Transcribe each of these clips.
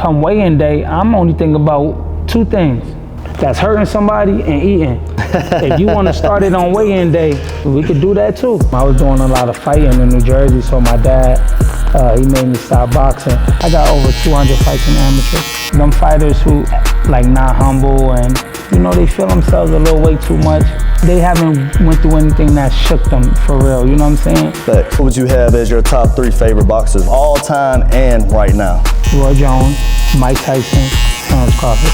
come weigh-in day, I'm only thinking about two things. That's hurting somebody and eating. If you want to start it on weigh-in day, we could do that too. I was doing a lot of fighting in New Jersey, so my dad, he made me stop boxing. I got over 200 fights in amateur. Them fighters who like not humble and they feel themselves a little way too much. They haven't went through anything that shook them for real, you know what I'm saying? But who would you have as your top 3 favorite boxers all time and right now? Roy Jones, Mike Tyson, Terrence Crawford.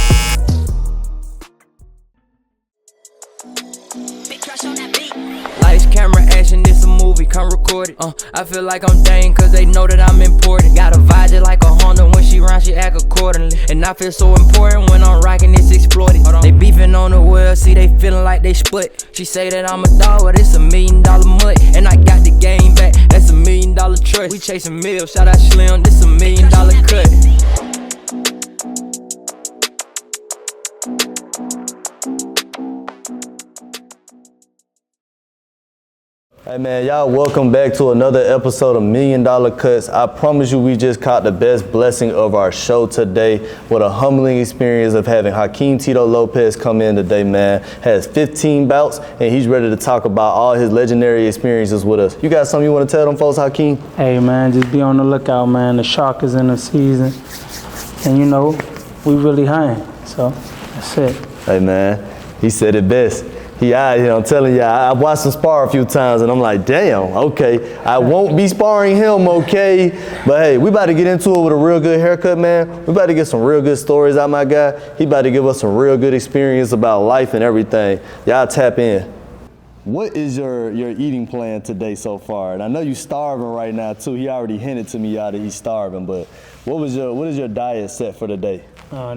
Lights, camera, action, it's a movie, come record it. I feel like I'm Dane cause they know that I'm important. Got a vibe just like a Honda, when she run, she act accordingly. And I feel so important when I'm rocking, it's exploited. They beefing on the well, see they feeling like they split. She say that I'm a dog, but it's $1 million mut. And I got the game back, that's $1 million trust. We chasing meals, shout out Slim, this $1 million cut. Hey man, y'all welcome back to another episode of $1 Million Cuts. I promise you we just caught the best blessing of our show today with a humbling experience of having Hakeem Tito Lopez come in today, man. Has 15 bouts and he's ready to talk about all his legendary experiences with us. You got something you want to tell them folks, Hakeem? Hey man, just be on the lookout, man. The shark is in the season and we really hunting, so that's it. Hey man, he said it best. He out here, I'm telling you, I watched him spar a few times and I'm like, damn, okay, I won't be sparring him, okay? But hey, we about to get into it with a real good haircut, man. We about to get some real good stories out my guy. He about to give us some real good experience about life and everything. Y'all tap in. What is your eating plan today so far? And I know you're starving right now too. He already hinted to me y'all that he's starving, but what is your diet set for the day?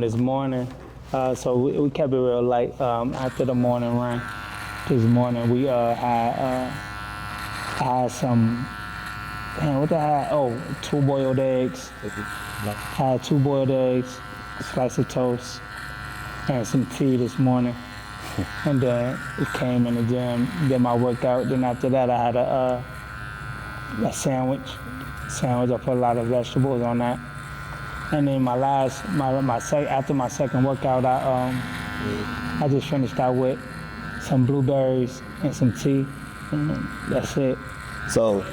This morning, so we kept it real light after the morning run. This morning we had some, what did I have? Oh, 2 boiled eggs. Had 2 boiled eggs, a slice of toast, and some tea this morning. And then it came in the gym, did my workout. Then after that I had a sandwich. I put a lot of vegetables on that. And then after my second workout, I just finished out with some blueberries and some tea, and that's it. So,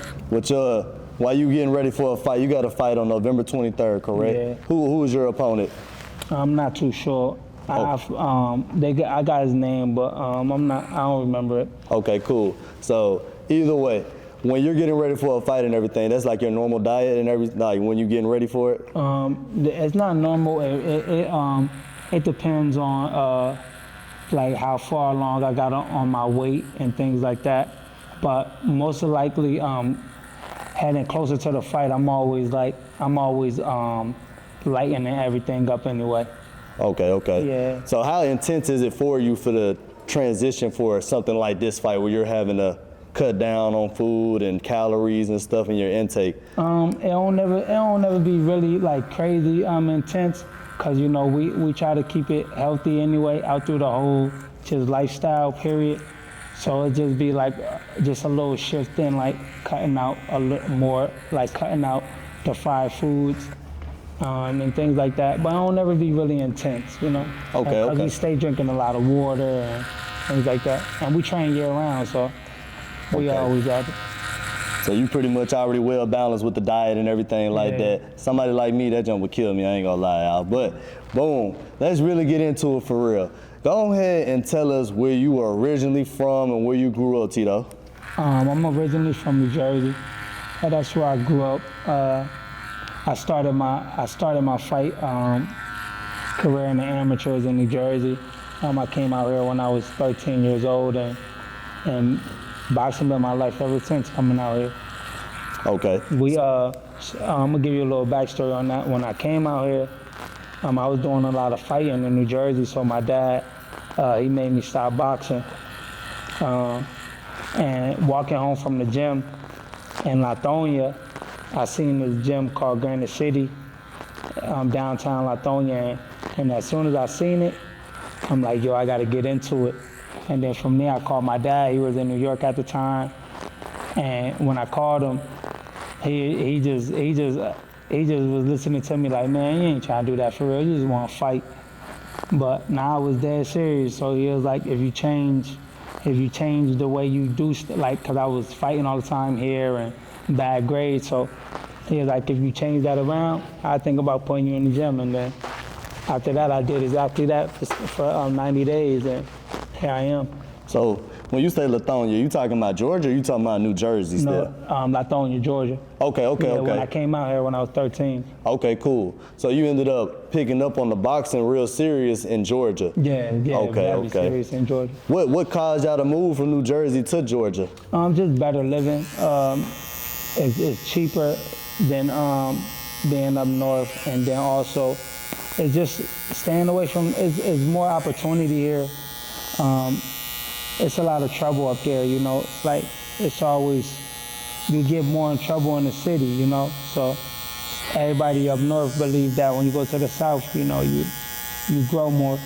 while you getting ready for a fight, you got a fight on November 23rd, correct? Yeah. Who is your opponent? I'm not too sure. Oh. I got his name, but I don't remember it. Okay, cool. So either way, when you're getting ready for a fight and everything, that's like your normal diet and everything, like when you're getting ready for it? It's not normal. It depends on like how far along I got on my weight and things like that. But most likely, heading closer to the fight, I'm always lightening everything up anyway. Okay. Yeah. So how intense is it for you for the transition for something like this fight where you're having to cut down on food and calories and stuff in your intake? It don't never be really like crazy intense, cause we try to keep it healthy anyway out through the whole just lifestyle period. So it just be like just a little shift in, like cutting out a little more, like cutting out the fried foods and things like that. But I don't never be really intense, Okay. Cause we stay drinking a lot of water and things like that, and we train year round, so. We always have it. So you pretty much already well balanced with the diet and everything like that. Somebody like me, that jump would kill me, I ain't gonna lie, y'all. But boom, let's really get into it for real. Go ahead and tell us where you were originally from and where you grew up, Tito. I'm originally from New Jersey. That's where I grew up. I started my fight career in the amateurs in New Jersey. I came out here when I was 13 years old, and boxing been my life ever since coming out here. Okay. I'm gonna give you a little backstory on that. When I came out here, I was doing a lot of fighting in New Jersey, so my dad, he made me stop boxing. And walking home from the gym in Lithonia, I seen this gym called Granite City, downtown Lithonia, and as soon as I seen it, I'm like, yo, I gotta get into it. And then from there, I called my dad. He was in New York at the time. And when I called him, he just he just was listening to me like, man, you ain't trying to do that for real. You just want to fight. But now I was dead serious. So he was like, if you change the way you do, like, cause I was fighting all the time here and bad grades. So he was like, if you change that around, I think about putting you in the gym. And then after that, I did exactly that for 90 days, and here I am. So when you say Lithonia, you talking about Georgia or you talking about New Jersey still? No, Lithonia, Georgia. Okay. When I came out here when I was 13. Okay, cool. So you ended up picking up on the boxing real serious in Georgia? Yeah, very serious in Georgia. What caused y'all to move from New Jersey to Georgia? Just better living. It's cheaper than being up north, and then also it's just staying away from. It's more opportunity here. It's a lot of trouble up there, you know. Like it's always you get more in trouble in the city, you know. So everybody up north believe that when you go to the south, you know, you grow more.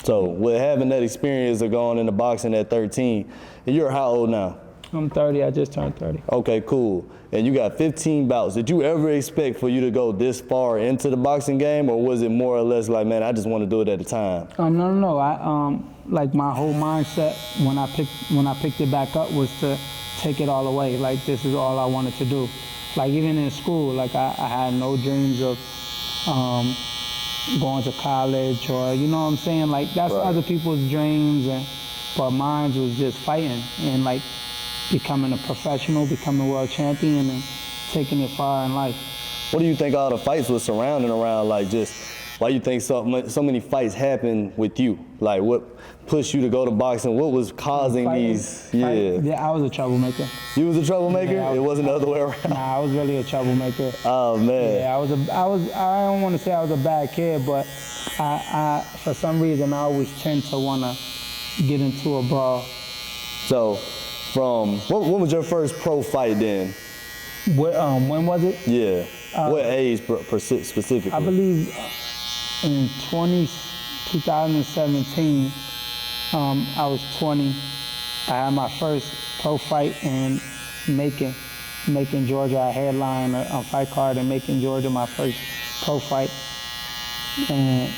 So with having that experience of going into boxing at 13, and you're how old now? I'm 30. I just turned 30. Okay, cool. And you got 15 bouts. Did you ever expect for you to go this far into the boxing game, or was it more or less like, man, I just want to do it at a time? No. I like my whole mindset when I picked it back up was to take it all away. Like this is all I wanted to do. Like even in school, like I had no dreams of going to college, or you know what I'm saying. Like that's right. Other people's dreams, but mine was just fighting and like becoming a professional, becoming a world champion, and taking it far in life. What do you think all the fights was surrounding around? Like, just why you think so many fights happen with you? Like, what pushed you to go to boxing? What was causing these? Yeah, I was a troublemaker. You was a troublemaker? Yeah, it wasn't the other way around. Nah, I was really a troublemaker. Oh man. Yeah, I don't want to say I was a bad kid, but I for some reason I always tend to want to get into a brawl. So, when was your first pro fight then? When was it? Yeah. What age specifically? I believe in 2017, I was 20. I had my first pro fight in Macon, Georgia. I headlined a fight card in Macon, Georgia, my first pro fight. And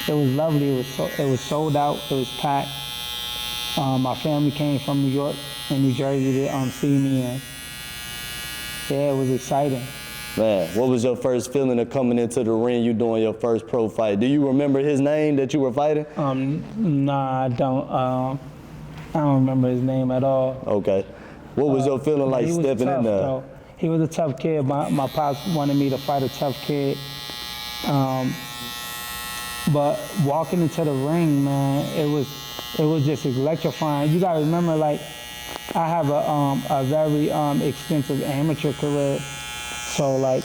it was lovely. It was sold out. It was packed. My family came from New York and New Jersey to see me, and yeah, it was exciting. Man, what was your first feeling of coming into the ring, you doing your first pro fight? Do you remember his name that you were fighting? Nah, I don't. I don't remember his name at all. Okay. What was your feeling like stepping in there? Though. He was a tough kid. My pops wanted me to fight a tough kid. But walking into the ring, man, it was just electrifying. You gotta remember, like, I have a very extensive amateur career, so like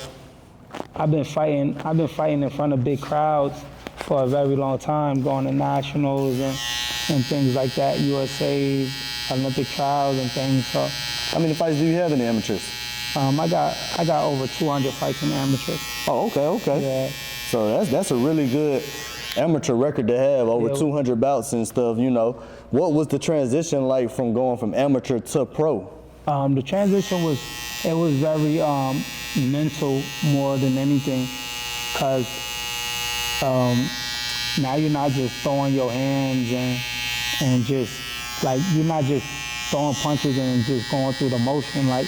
I've been fighting in front of big crowds for a very long time, going to nationals and things like that, USA's, Olympic trials and things. So how many fights do you have in the amateurs? I got over 200 fights in the amateurs. Oh, okay. Yeah. So that's a really good amateur record to have, over 200 bouts and stuff, you know. What was the transition like from going from amateur to pro? The transition was very mental more than anything, because now you're not just throwing your hands and just, like, you're not just throwing punches and just going through the motion, like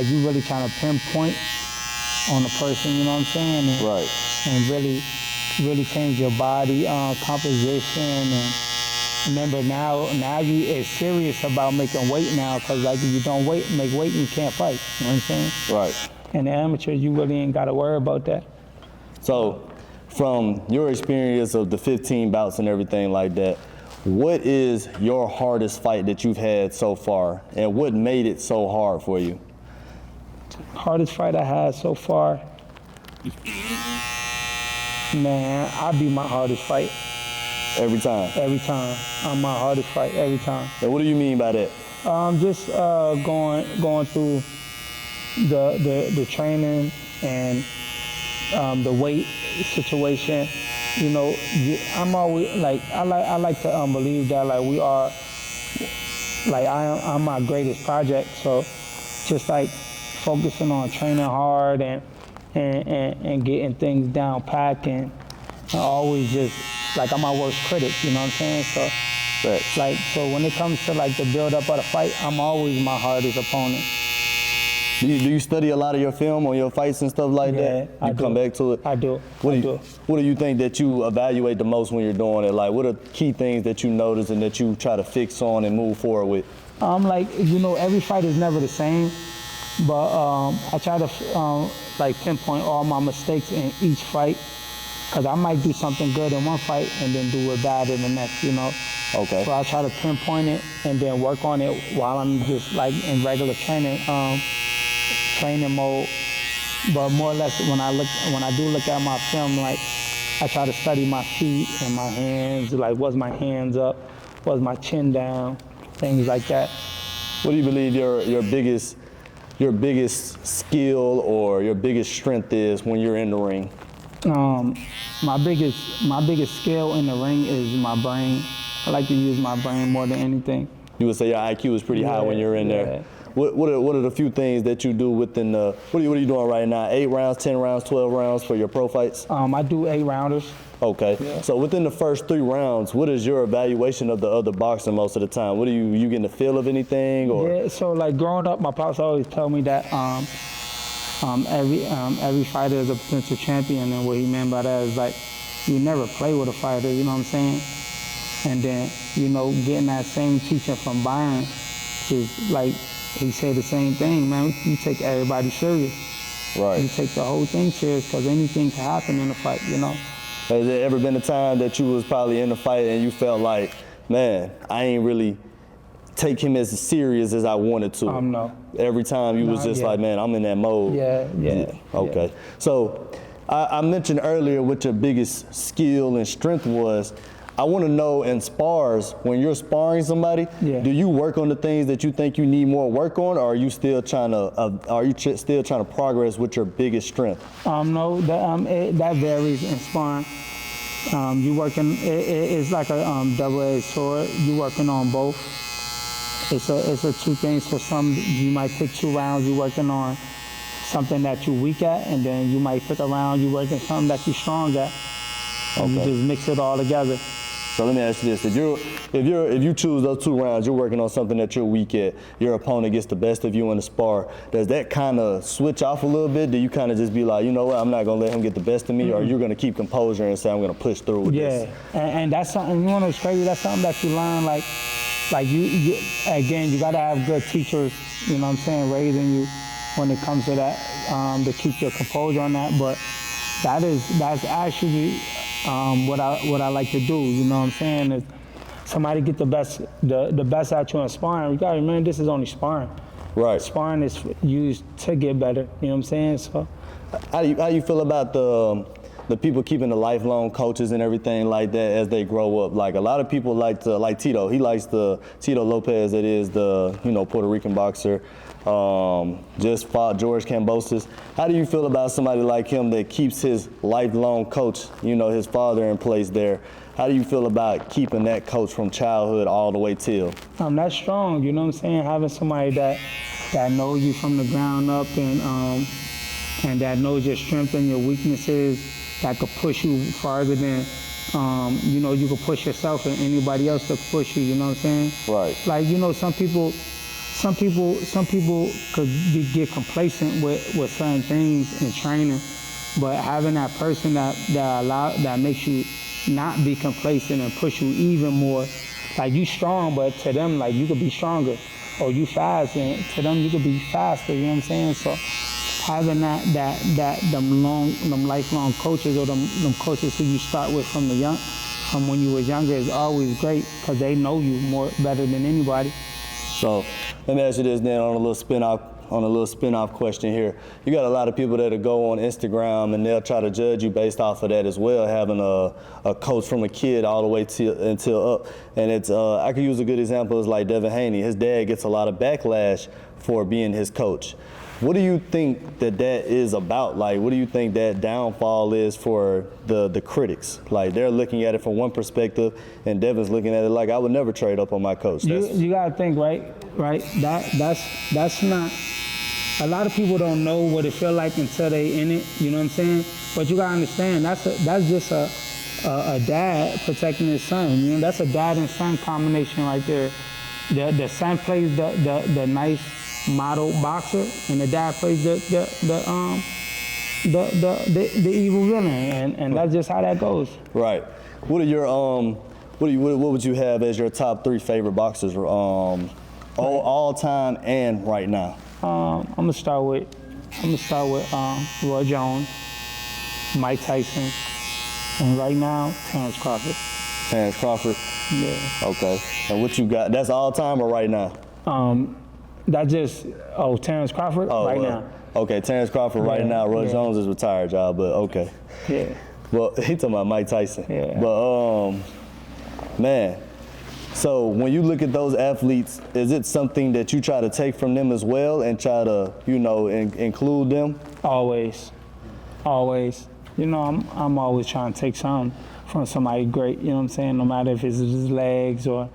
you really trying to pinpoint on the person, you know what I'm saying? And, right. And really change your body composition. And remember, now you is serious about making weight now, because like if you don't make weight, you can't fight. You know what I'm saying? Right. And the amateur, you really ain't got to worry about that. So, from your experience of the 15 bouts and everything like that, what is your hardest fight that you've had so far, and what made it so hard for you? Hardest fight I had so far, man, I beat my hardest fight. Every time? Every time. I'm my hardest fight every time. And what do you mean by that? Just going through the training and the weight situation. You know, I'm always like I like to believe that like we are, like I'm my greatest project. So just like focusing on training hard and and getting things down packed and always just like I'm my worst critic, you know what I'm saying? So Facts. like so when it comes to like the build up of the fight, I'm always my hardest opponent. Do you study a lot of your film on your fights and stuff like that? I You do. come back to it? I do. What I do you, do. what do you think that you evaluate the most when you're doing it? Like, what are key things that you notice and that you try to fix on and move forward with? Like, you know, every fight is never the same, but I try to like pinpoint all my mistakes in each fight, because I might do something good in one fight and then do it bad in the next, you know. Okay. So I try to pinpoint it and then work on it while I'm just like in regular training mode. But more or less when I do look at my film, like I try to study my feet and my hands, like was my hands up, was my chin down, things like that. What do you believe your biggest skill or your biggest strength is when you're in the ring? My biggest skill in the ring is my brain. I like to use my brain more than anything. You would say your IQ is pretty high when you're in there. What are the few things that you do within the, what are you doing right now? 8 rounds, 10 rounds, 12 rounds for your pro fights? I do 8 rounders. Okay. Yeah. So within the first 3 rounds, what is your evaluation of the other boxer most of the time? What do you getting the feel of anything or? Yeah, so like growing up, my pops always tell me that every fighter is a potential champion, and what he meant by that is like you never play with a fighter, you know what I'm saying? And then, you know, getting that same teaching from Byron, is like he said the same thing, man. You take everybody serious. Right. You take the whole thing serious, because anything can happen in a fight, you know. Has there ever been a time that you was probably in a fight and you felt like, man, I ain't really take him as serious as I wanted to? No. Every time you was just like, man, I'm in that mode. Yeah. Okay. Yeah. So I mentioned earlier what your biggest skill and strength was. I want to know in spars, when you're sparring somebody, do you work on the things that you think you need more work on, or are you still trying to still trying to progress with your biggest strength? No, that varies in sparring. You working, it's like a double-edged sword. You working on both. It's a two things. For some, you might pick 2 rounds. You working on something that you're weak at, and then you might pick a round. You working something that you're strong at. And you just mix it all together. So let me ask you this: if you choose those 2 rounds, you're working on something that you're weak at. Your opponent gets the best of you in the spar. Does that kind of switch off a little bit? Do you kind of just be like, you know what, I'm not gonna let him get the best of me, or you're gonna keep composure and say I'm gonna push through with this? And that's something. You know what's crazy? That's something that you learn. Like you again, you gotta have good teachers. You know what I'm saying, raising you when it comes to that, to keep your composure on that. But that's actually what I like to do, you know what I'm saying? Is somebody get the best at you in sparring. You gotta remember, this is only sparring. Right. Sparring is used to get better, you know what I'm saying? So how you feel about the people keeping the lifelong coaches and everything like that as they grow up? Like a lot of people like Tito. He likes the Tito Lopez, that is the Puerto Rican boxer. Just fought George Kambosos. How do you feel about somebody like him that keeps his lifelong coach, his father in place there? How do you feel about keeping that coach from childhood all the way till? That's strong, you know what I'm saying? Having somebody that knows you from the ground up and that knows your strengths and your weaknesses, that could push you farther than you could push yourself, and anybody else could push you, you know what I'm saying? Right. Like, some people could get complacent with certain things in training, but having that person that makes you not be complacent and push you even more. Like, you strong, but to them, like, you could be stronger, or you fast, and to them you could be faster, you know what I'm saying? So having them lifelong coaches, or them coaches who you start with from when you was younger, is always great, because they know you better than anybody. So let me ask you this then, on a little spin-off question here. You got a lot of people that'll go on Instagram and they'll try to judge you based off of that as well, having a coach from a kid all the way until up. And it's I could use a good example is like Devin Haney. His dad gets a lot of backlash for being his coach. What do you think that is about? Like, what do you think that downfall is for the critics? Like, they're looking at it from one perspective, and Devin's looking at it like, I would never trade up on my coach. You gotta think, right? That's not a lot of people don't know what it feel like until they in it. You know what I'm saying? But you gotta understand that's just a dad protecting his son. You know, that's a dad and son combination right there. The son plays the nice model boxer, and the dad plays the evil villain, and that's just how that goes. Right. What are your what would you have as your top 3 favorite boxers all time and right now? I'm gonna start with Roy Jones, Mike Tyson, and right now Terrence Crawford. Terrence Crawford. Yeah. Okay. And what you got? That's all time or right now? That just Terrence Crawford right now. Okay, Terrence Crawford right now. Roy Jones is retired, y'all, but okay. Yeah. Well, he talking about Mike Tyson. Yeah. But man, so when you look at those athletes, is it something that you try to take from them as well and try to, include them? Always. You know, I'm always trying to take something from somebody great. You know what I'm saying? No matter if it's his legs or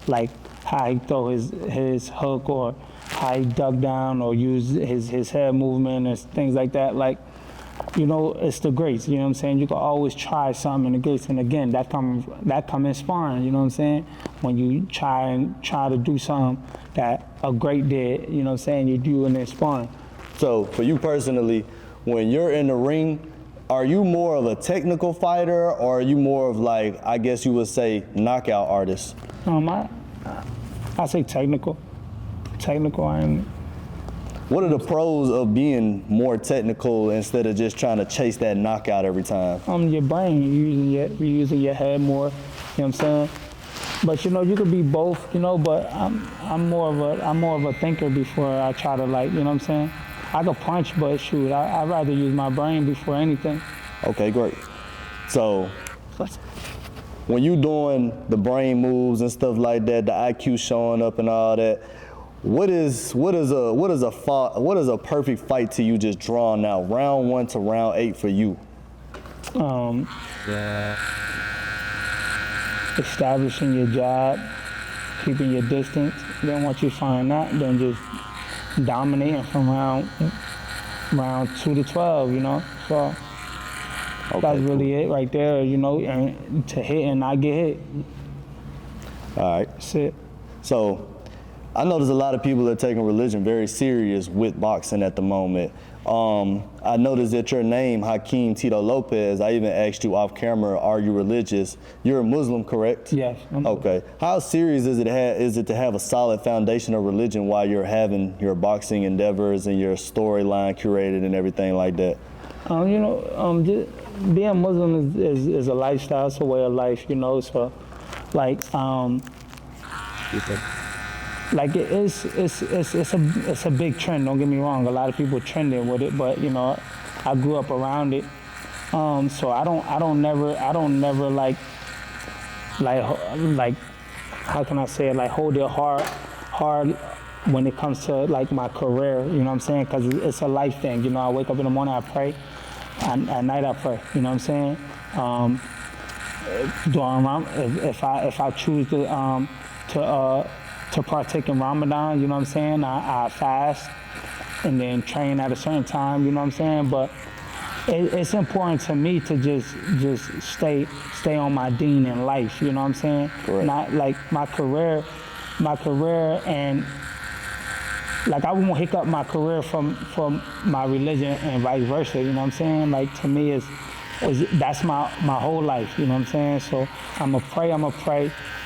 like how he throw his hook or how he duck down or use his head movement and things like that. Like, you know, it's the greats. You know what I'm saying? You can always try something in the greats, and again, that come in sparring. You know what I'm saying? When you try to do something that a great did, you know what I'm saying? You do it in sparring. So for you personally, when you're in the ring, are you more of a technical fighter or are you more of like, I guess you would say, knockout artist? I say technical. What are the pros of being more technical instead of just trying to chase that knockout every time? Your brain, you're using your head more. You know what I'm saying? But you know, you could be both. You know, but I'm more of a thinker before I try to, like, you know what I'm saying? I could punch, but shoot, I'd rather use my brain before anything. Okay, great. So when you doing the brain moves and stuff like that, the IQ showing up and all that, what is a perfect fight to you just drawn out, round 1 to round 8 for you? Establishing your jab, keeping your distance. Then once you find that, then just dominating from round 2 to 12. You know, so that's really it right there. You know, and to hit and not get hit. All right. That's it. So I know there's a lot of people that are taking religion very serious with boxing at the moment. I noticed that your name, Hakeem Tito Lopez, I even asked you off camera, are you religious? You're a Muslim, correct? Yes. Okay. How serious is it to have a solid foundation of religion while you're having your boxing endeavors and your storyline curated and everything like that? You know, being Muslim is a lifestyle, it's a way of life, you know, so like, like it's a big trend. Don't get me wrong. A lot of people trending with it, but you know, I grew up around it. So I don't never like how can I say it? Like hold it hard when it comes to like my career. You know what I'm saying? Because it's a life thing. You know, I wake up in the morning, I pray. At night I pray. You know what I'm saying? If I choose to partake in Ramadan, you know what I'm saying? I fast and then train at a certain time, you know what I'm saying? But it's important to me to just stay on my deen in life, you know what I'm saying? Correct. Not like my career and like I won't hiccup my career from my religion and vice versa, you know what I'm saying? Like to me that's my whole life, you know what I'm saying? So I'ma pray,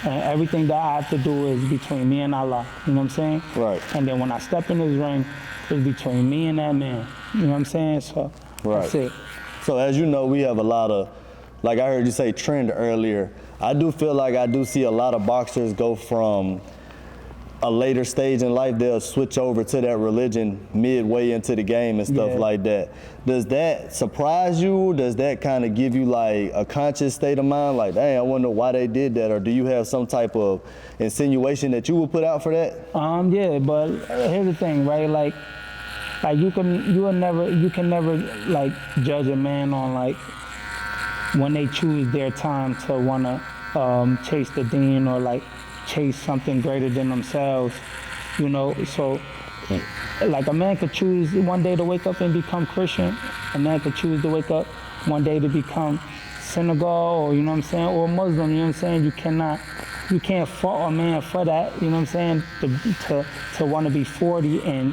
and everything that I have to do is between me and Allah, you know what I'm saying? Right. And then when I step in this ring, it's between me and that man, you know what I'm saying? So that's it. So as you know, we have a lot of, like I heard you say trend earlier, I do feel like I do see a lot of boxers go from a later stage in life, they'll switch over to that religion midway into the game and stuff like that. Does that surprise you? Does that kind of give you like a conscious state of mind? Like, dang, I wonder why they did that. Or do you have some type of insinuation that you would put out for that? Yeah, but here's the thing, right? Like you can never like judge a man on like when they choose their time to wanna chase the deen or like chase something greater than themselves, you know. So like a man could choose one day to wake up and become Christian. A man could choose to wake up one day to become Senegal, or you know what I'm saying, or Muslim. You know what I'm saying. You can't fault a man for that. You know what I'm saying. To want to be 40 and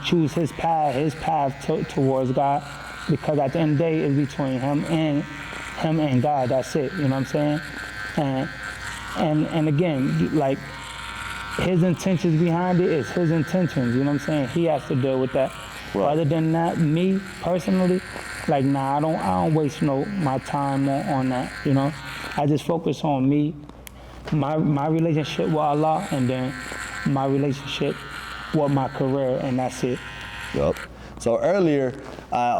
choose his path towards God, because at the end of the day, it's between him and God. That's it. You know what I'm saying. And again, like, his intentions behind it is his intentions, you know what I'm saying? He has to deal with that. Right. Other than that, me personally, like, nah, I don't waste my time on that, you know? I just focus on me, my relationship with Allah, and then my relationship with my career, and that's it. Yup. So earlier, I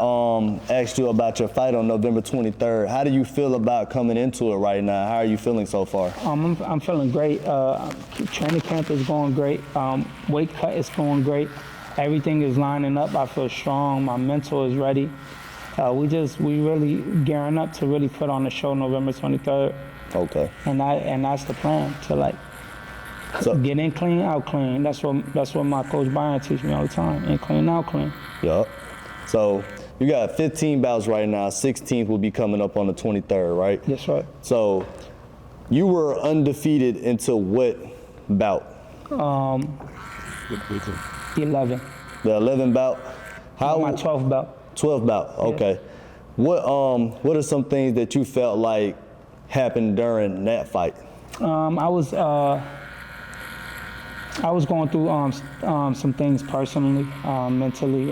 asked you about your fight on November 23rd. How do you feel about coming into it right now? How are you feeling so far? I'm feeling great. Training camp is going great. Weight cut is going great. Everything is lining up. I feel strong. My mental is ready. We really gearing up to really put on the show November 23rd. Okay. And that's the plan, to get in clean, out clean. That's what my coach Byron teaches me all the time. In clean, out clean. Yup. So you got 15 bouts right now. 16th will be coming up on the 23rd, right? Yes, right. So you were undefeated until what bout? 11. The 11 bout. How? My 12th bout. 12th bout. Okay. Yeah. What are some things that you felt like happened during that fight? I was going through some things personally, mentally,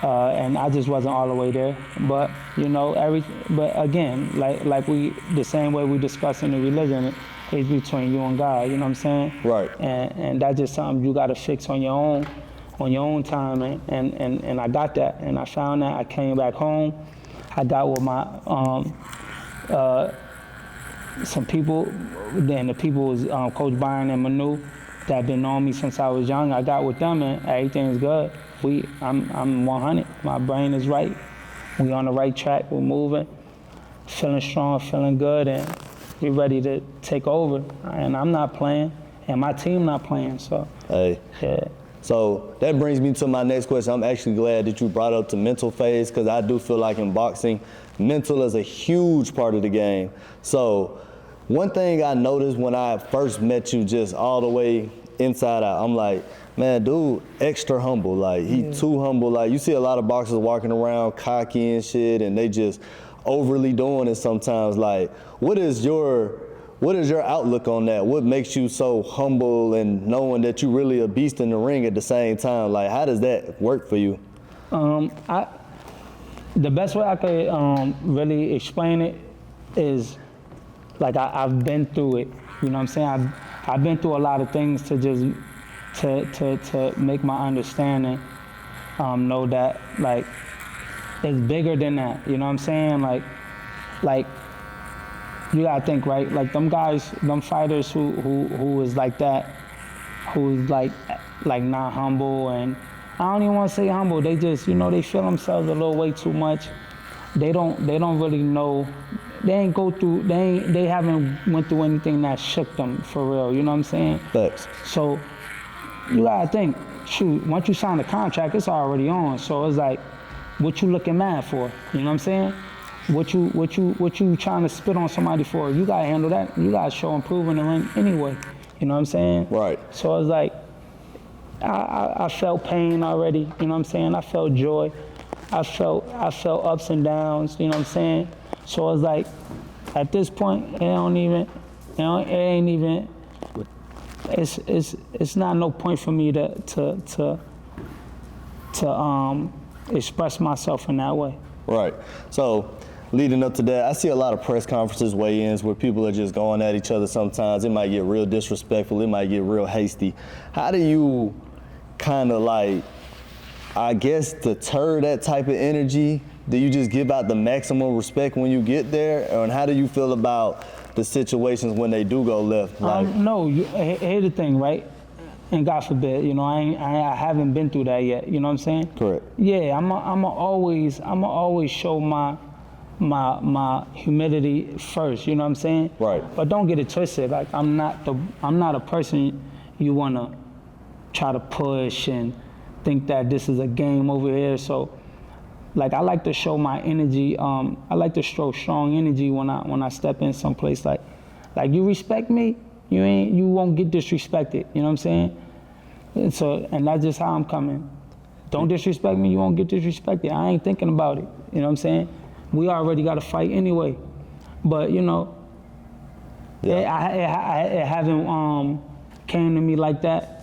and I just wasn't all the way there. But but again, the same way we discussing the religion is between you and God. You know what I'm saying? Right. And that's just something you got to fix on your own time. And I got that, and I found that. I came back home. I got with my some people. Then the people was Coach Byron and Manu that been knowing me since I was young. I got with them, and everything's good. I'm 100. My brain is right. We on the right track. We're moving, feeling strong, feeling good, and we're ready to take over. And I'm not playing, and my team not playing. So hey, yeah. So that brings me to my next question. I'm actually glad that you brought up the mental phase, because I do feel like in boxing, mental is a huge part of the game. So one thing I noticed when I first met you, just all the way inside out, I'm like, man, dude, extra humble. Like, he too humble. Like, you see a lot of boxers walking around cocky and shit, and they just overly doing it sometimes. Like, what is your outlook on that? What makes you so humble and knowing that you really a beast in the ring at the same time? Like, how does that work for you? The best way I could really explain it is, like, I've been through it. You know what I'm saying? I've been through a lot of things to just to make my understanding know that, like, it's bigger than that. You know what I'm saying? Like you gotta think, right? Like, them guys, them fighters who is like that, who's like not humble, and I don't even want to say humble. They just, they feel themselves a little way too much. They don't really know. They haven't went through anything that shook them for real. You know what I'm saying? Thanks. So you gotta think, shoot, once you sign the contract, it's already on. So it's like, what you looking mad for? You know what I'm saying? What you trying to spit on somebody for? You gotta handle that. You gotta show and prove in the ring anyway. You know what I'm saying? Right. So it's like, I felt pain already. You know what I'm saying? I felt joy. I felt ups and downs. You know what I'm saying? So it's like, at this point, it's not no point for me to express myself in that way. Right. So leading up to that, I see a lot of press conferences, weigh-ins, where people are just going at each other sometimes. It might get real disrespectful. It might get real hasty. How do you kind of, like, I guess, deter that type of energy? Do you just give out the maximum respect when you get there? And how do you feel about the situations when they do go left? No, here's the thing, right? And God forbid, I haven't been through that yet. You know what I'm saying? Correct. Yeah, I'm always show my humility first. You know what I'm saying? Right. But don't get it twisted. Like, I'm not a person you wanna try to push and think that this is a game over here. So, like, I like to show my energy. I like to show strong energy when I step in someplace. Like you respect me, you won't get disrespected. You know what I'm saying? And that's just how I'm coming. Don't disrespect me, you won't get disrespected. I ain't thinking about it. You know what I'm saying? We already got to fight anyway. But you know, it haven't came to me like that.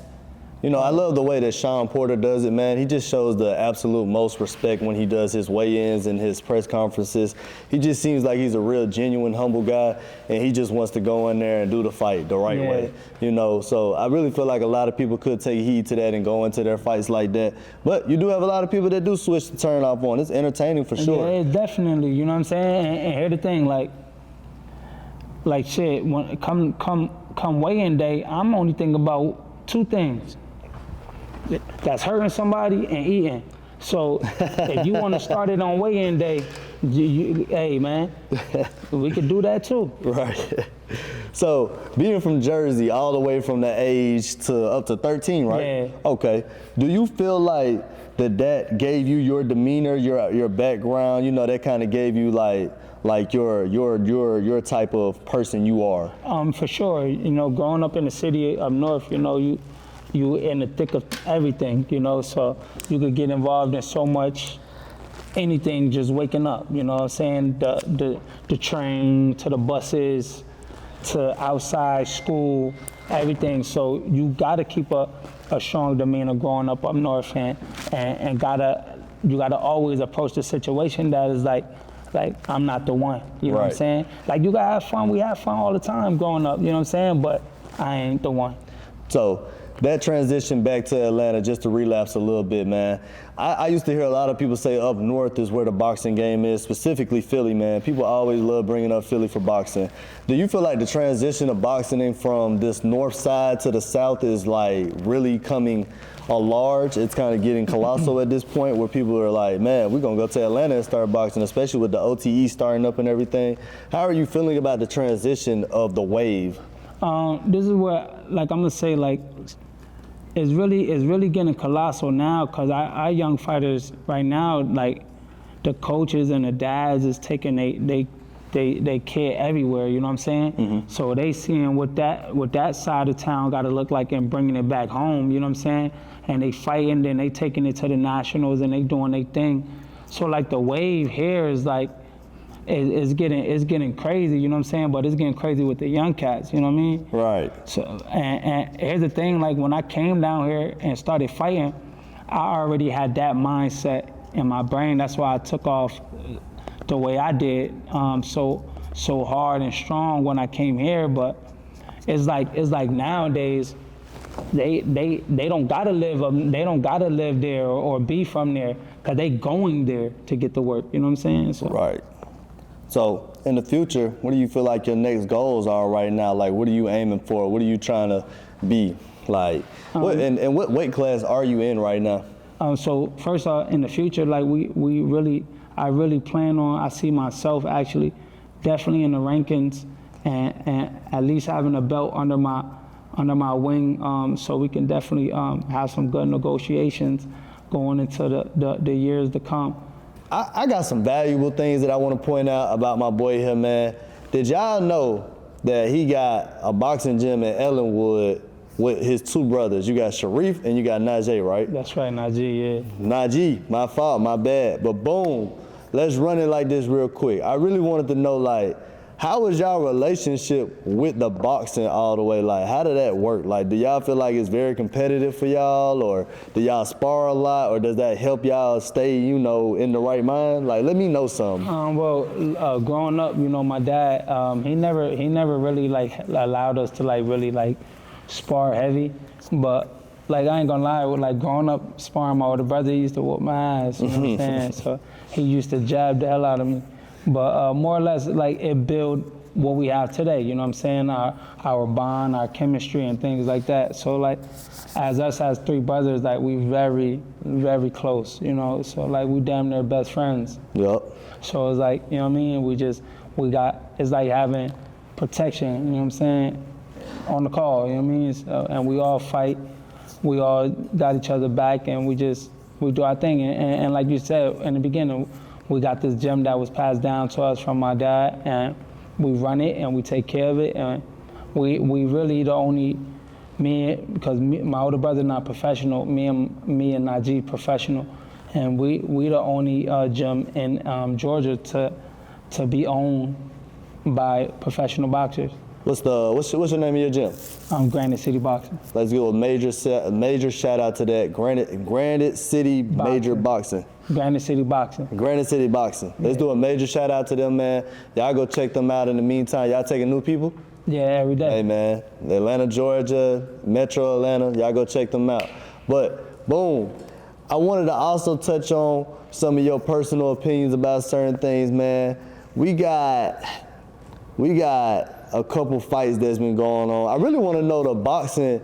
You know, I love the way that Sean Porter does it, man. He just shows the absolute most respect when he does his weigh-ins and his press conferences. He just seems like he's a real, genuine, humble guy, and he just wants to go in there and do the fight the right way. You know, so I really feel like a lot of people could take heed to that and go into their fights like that. But you do have a lot of people that do switch the turn off on. It's entertaining for sure. Yeah, it's definitely. You know what I'm saying? And here's the thing, like shit. When come weigh-in day, I'm only thinking about two things. That's hurting somebody and eating. So if you want to start it on weigh-in day, hey man, we could do that too. Right. So being from Jersey all the way from the age to up to 13, right? Yeah. Okay. Do you feel like that gave you your demeanor, your background, you know, that kind of gave you like your type of person you are? For sure. You know, growing up in the city up north, you know, you in the thick of everything, you know, so you could get involved in so much, anything just waking up, you know what I'm saying? The train, to the buses, to outside school, everything. So you gotta keep a strong demeanor growing up north, and you gotta always approach the situation that is like I'm not the one, you know what I'm saying? Like you gotta have fun, we have fun all the time growing up, you know what I'm saying? But I ain't the one. So that transition back to Atlanta, just to relapse a little bit, man. I used to hear a lot of people say up north is where the boxing game is, specifically Philly, man. People always love bringing up Philly for boxing. Do you feel like the transition of boxing from this north side to the south is like really coming large? It's kind of getting colossal at this point where people are like, man, we're going to go to Atlanta and start boxing, especially with the OTE starting up and everything. How are you feeling about the transition of the wave? This is where, like, I'm going to say, like, it's really getting colossal now, because our young fighters right now, like the coaches and the dads is taking they kid everywhere, you know what I'm saying? Mm-hmm. So they seeing what that side of town got to look like and bringing it back home, you know what I'm saying? And they fighting, then they taking it to the nationals and they doing their thing. So like the wave here is like, it's getting crazy, you know what I'm saying? But it's getting crazy with the young cats, you know what I mean? Right. So and here's the thing, like when I came down here and started fighting, I already had that mindset in my brain. That's why I took off the way I did, so hard and strong when I came here. But it's like nowadays, they don't gotta live there or be from there, because they going there to get the work, you know what I'm saying? So. Right. So in the future, what do you feel like your next goals are right now? Like, what are you aiming for? What are you trying to be? Like, what weight class are you in right now? So first, in the future, like I really plan on, I see myself actually definitely in the rankings and at least having a belt under my wing, so we can definitely have some good negotiations going into the years to come. I got some valuable things that I want to point out about my boy here, man. Did y'all know that he got a boxing gym in Ellenwood with his two brothers? You got Sharif and you got Najee, right? That's right, Najee, yeah. Najee, my fault, my bad. But boom, let's run it like this real quick. I really wanted to know, like, how was y'all relationship with the boxing all the way? Like, how did that work? Like, do y'all feel like it's very competitive for y'all, or do y'all spar a lot, or does that help y'all stay, you know, in the right mind? Like, let me know something. Well, growing up, you know, my dad, he never really like allowed us to like really like spar heavy, but like I ain't gonna lie, with like growing up sparring my older brother, he used to whoop my ass, you know what I'm saying? So he used to jab the hell out of me. But more or less, like, it built what we have today, you know what I'm saying? Our bond, our chemistry, and things like that. So, like, as three brothers, like, we very, very close, you know? So, like, we damn near best friends. Yep. So, it's like, you know what I mean? It's like having protection, you know what I'm saying, on the call, you know what I mean? So, and we all fight we all got each other back, and we do our thing. And like you said in the beginning, we got this gym that was passed down to us from my dad, and we run it and we take care of it. And we really the only, because my older brother not professional, me and Najee professional, and we the only gym in Georgia to be owned by professional boxers. What's your name of your gym? Granite City Boxing. Let's give a major shout out to that. Granite City Major Boxing. Granite City Boxing. Granite City Boxing. Let's do a major shout out to them, man. Y'all go check them out in the meantime. Y'all taking new people? Yeah, every day. Hey, man. Atlanta, Georgia, Metro Atlanta. Y'all go check them out. But, boom. I wanted to also touch on some of your personal opinions about certain things, man. We got a couple fights that's been going on. I really want to know the boxing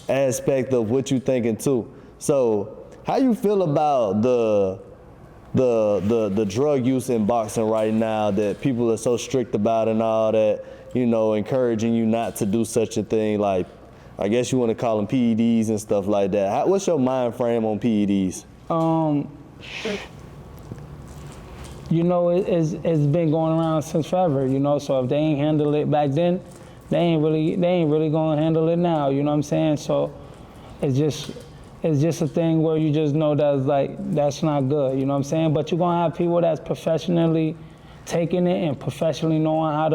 aspect of what you thinking too. So, how you feel about the drug use in boxing right now that people are so strict about and all that, you know, encouraging you not to do such a thing, like, I guess you want to call them PEDs and stuff like that. What's your mind frame on PEDs? You know, it's been going around since forever, you know, so if they ain't handled it back then, they ain't really gonna handle it now, you know what I'm saying? So it's just a thing where you just know that's not good, you know what I'm saying? But you're gonna have people that's professionally taking it and professionally knowing how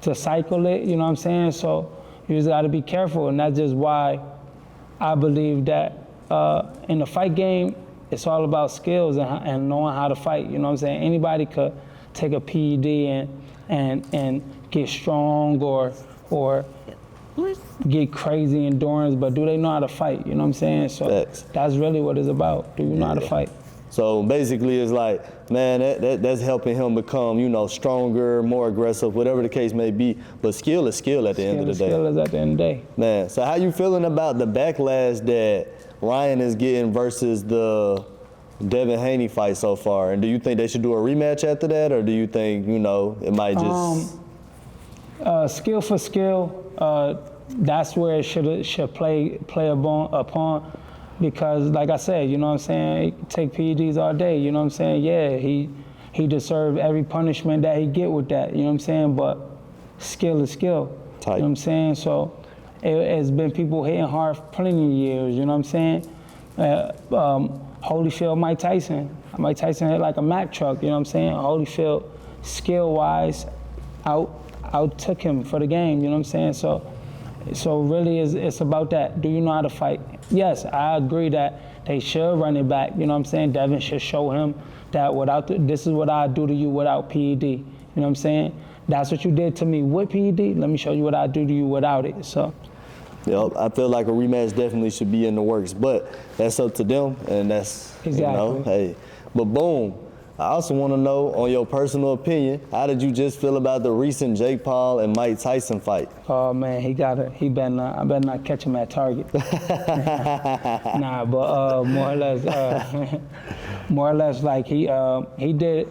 to cycle it, you know what I'm saying? So you just gotta be careful, and that's just why I believe that in the fight game, it's all about skills and knowing how to fight. You know what I'm saying? Anybody could take a PED and get strong or get crazy endurance, but do they know how to fight? You know what I'm saying? So that's really what it's about. Do you know how to fight? So basically, it's like, man, that's helping him become, you know, stronger, more aggressive, whatever the case may be. But skill is skill at the end of the day. Skill is at the end of the day. Man, so how you feeling about the backlash that Ryan is getting versus the Devin Haney fight so far? And do you think they should do a rematch after that, or do you think, you know, it might just skill for skill? That's where it should play upon, because like I said, you know what I'm saying, take PEDs all day, you know what I'm saying? Yeah, he deserved every punishment that he get with that, you know what I'm saying? But skill is skill. Tight. You know what I'm saying? So it's been people hitting hard for plenty of years, you know what I'm saying? Holyfield, Mike Tyson. Mike Tyson hit like a Mack truck, you know what I'm saying? Holyfield, skill-wise, out took him for the game, you know what I'm saying? So really it's about that. Do you know how to fight? Yes, I agree that they should run it back, you know what I'm saying? Devin should show him that this is what I do to you without PED, you know what I'm saying? That's what you did to me with PED, let me show you what I do to you without it, so. Yep, I feel like a rematch definitely should be in the works, but that's up to them, and that's, you know, hey. But boom, I also want to know, on your personal opinion, how did you just feel about the recent Jake Paul and Mike Tyson fight? Oh man, I better not catch him at Target. Nah, but more or less, like he did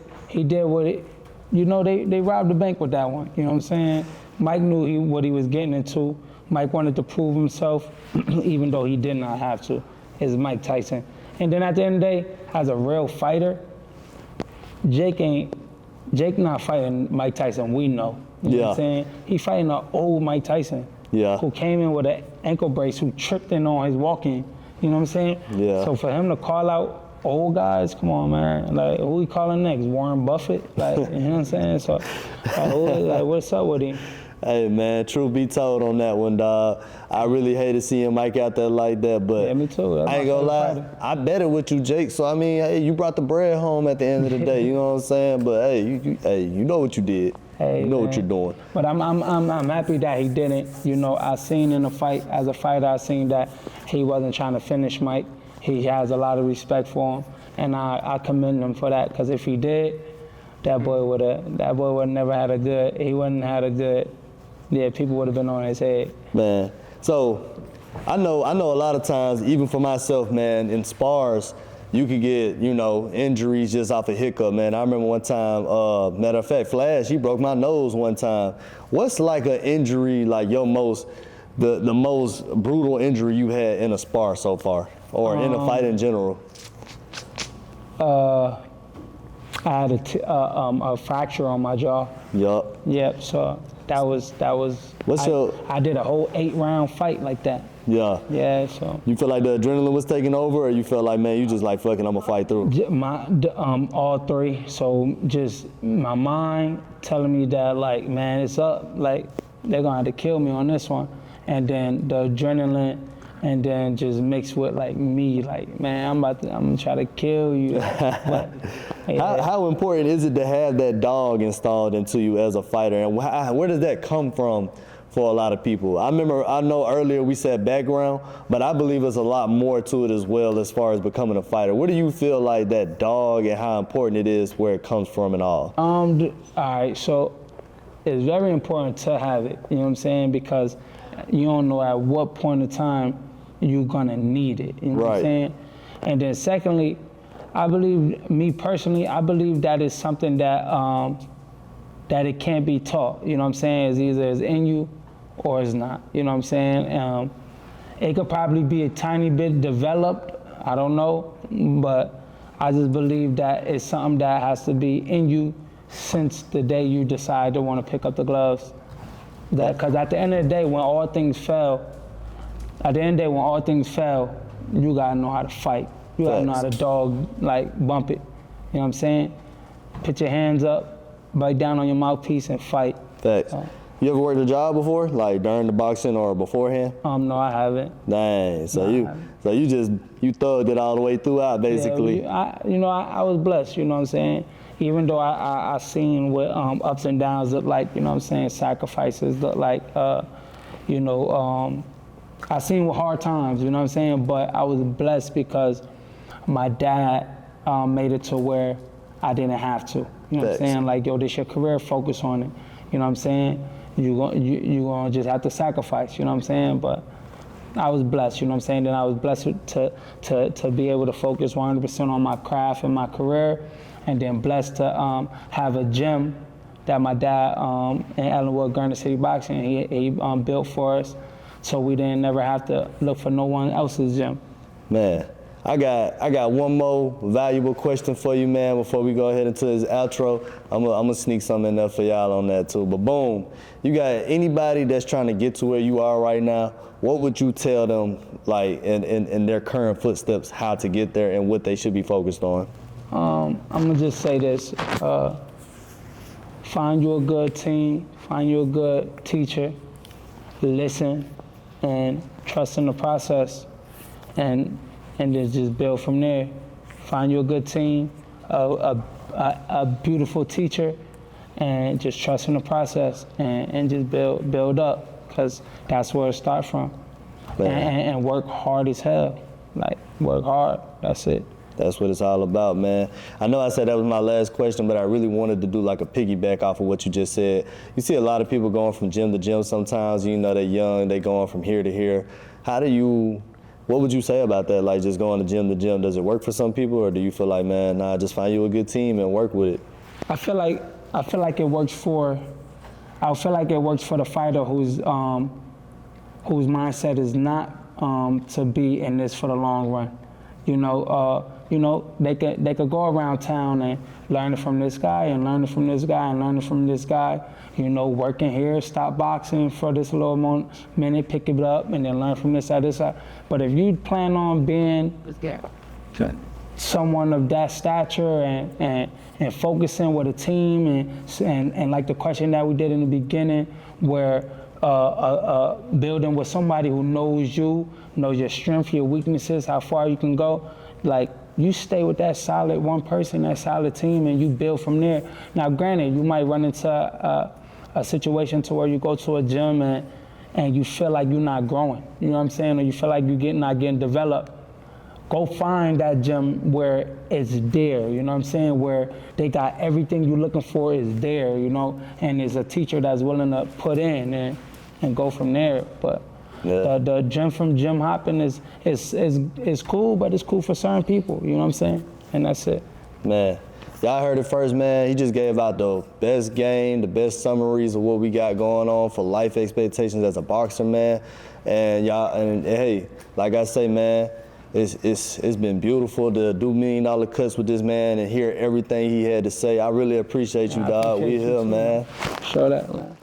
what it, you know, they robbed the bank with that one. You know what I'm saying? Mike knew what he was getting into. Mike wanted to prove himself, even though he did not have to. It's Mike Tyson. And then at the end of the day, as a real fighter, Jake not fighting Mike Tyson, we know. You know what I'm saying? He fighting an old Mike Tyson. Yeah. Who came in with an ankle brace, who tripped in on his walking. You know what I'm saying? Yeah. So for him to call out old guys, come on, man. Like, who he calling next? Warren Buffett? Like, you know what I'm saying? So, like, what's up with him? Hey, man, truth be told on that one, dog. I really hate to see him Mike out there like that, but yeah, me too. I ain't gonna lie. Fighter. I bet it with you, Jake. So, I mean, hey, you brought the bread home at the end of the day, you know what I'm saying? But, hey, you know what you did. Hey, you know what you're doing. But I'm happy that he didn't. You know, I seen in the fight, as a fighter, I seen that he wasn't trying to finish Mike. He has a lot of respect for him, and I commend him for that, because if he did, that boy would never had a good, he wouldn't had a good, yeah, people would have been on his head. Man, so I know a lot of times, even for myself, man, in spars, you could get, you know, injuries just off a hiccup, man. I remember one time, matter of fact, Flash, he broke my nose one time. What's like an injury, like your most the most brutal injury you had in a spar so far, or in a fight in general? I had a fracture on my jaw. Yup. Yep. So that was. I did a whole 8-round fight like that. Yeah. Yeah. So You feel like the adrenaline was taking over, or you felt like, man, you just like, fucking, I'm gonna fight through? all three. So just my mind telling me that, like, man, it's up. Like, they're gonna have to kill me on this one, and then the adrenaline, and then just mixed with like me, like, man, I'm gonna try to kill you. But, yeah. How important is it to have that dog installed into you as a fighter, and where does that come from for a lot of people? I know earlier we said background, but I believe there's a lot more to it as well as far as becoming a fighter. What do you feel like that dog and how important it is, where it comes from and all? All right, so it's very important to have it, you know what I'm saying? Because you don't know at what point in time you're gonna need it, you know what I'm saying? And then secondly, I believe, me personally, I believe that is something that that it can't be taught, you know what I'm saying? It's either it's in you or it's not, you know what I'm saying? It could probably be a tiny bit developed, I don't know, but I just believe that it's something that has to be in you since the day you decide to want to pick up the gloves. Because at the end of the day, when all things fail, you gotta know how to fight. You gotta know how to dog, like, bump it. You know what I'm saying? Put your hands up, bite down on your mouthpiece and fight. Thanks. You ever worked a job before, like during the boxing or beforehand? No, I haven't. Dang, so you thugged it all the way throughout, basically. Yeah, I was blessed, you know what I'm saying? Even though I seen what ups and downs look like, you know what I'm saying, sacrifices look like, I seen what hard times, you know what I'm saying? But I was blessed because my dad made it to where I didn't have to. You know what I'm saying? Like, yo, this your career, focus on it. You know what I'm saying? You gonna just have to sacrifice, you know what I'm saying? But I was blessed, you know what I'm saying? Then I was blessed to be able to focus 100% on my craft and my career, and then blessed to have a gym that my dad in Ellenwood, Garden City Boxing, he built for us, so we didn't never have to look for no one else's gym. Man, I got one more valuable question for you, man, before we go ahead into this outro. I'm gonna sneak something in there for y'all on that too. But boom, you got anybody that's trying to get to where you are right now, what would you tell them, like, in their current footsteps, how to get there and what they should be focused on? I'm gonna just say this, find you a good team, find you a good teacher, listen, and trust in the process, and then just build from there. Find you a good team, a beautiful teacher, and just trust in the process, and just build up, because that's where it starts from. And work hard as hell. Like, work hard, that's it. That's what it's all about, man. I know I said that was my last question, but I really wanted to do like a piggyback off of what you just said. You see a lot of people going from gym to gym sometimes, you know, they're young, they going from here to here. What would you say about that, like just going to gym? Does it work for some people, or do you feel like, man, nah, just find you a good team and work with it? I feel like it works for the fighter whose mindset is not to be in this for the long run. They could go around town and learn from this guy and learn from this guy and learn from this guy. Working here, stop boxing for this little minute, pick it up, and then learn from this side. But if you plan on being someone of that stature and focusing with a team and like the question that we did in the beginning, where building with somebody who knows you, knows your strength, your weaknesses, how far you can go, like, you stay with that solid one person, that solid team, and you build from there. Now, granted, you might run into a situation to where you go to a gym and you feel like you're not growing, you know what I'm saying? Or you feel like you're not getting developed. Go find that gym where it's there, you know what I'm saying? Where they got everything you're looking for is there, and there's a teacher that's willing to put in and go from there. But yeah. The gym from gym hopping is cool, but it's cool for certain people, you know what I'm saying? And that's it. Man, Y'all heard it first, man. He just gave out the best game, the best summaries of what we got going on for life expectations as a boxer, man. And y'all, and hey, like I say, man, it's been beautiful to do $1 million cuts with this man and hear everything he had to say. I really appreciate you, dog. We here, man. Show that, man.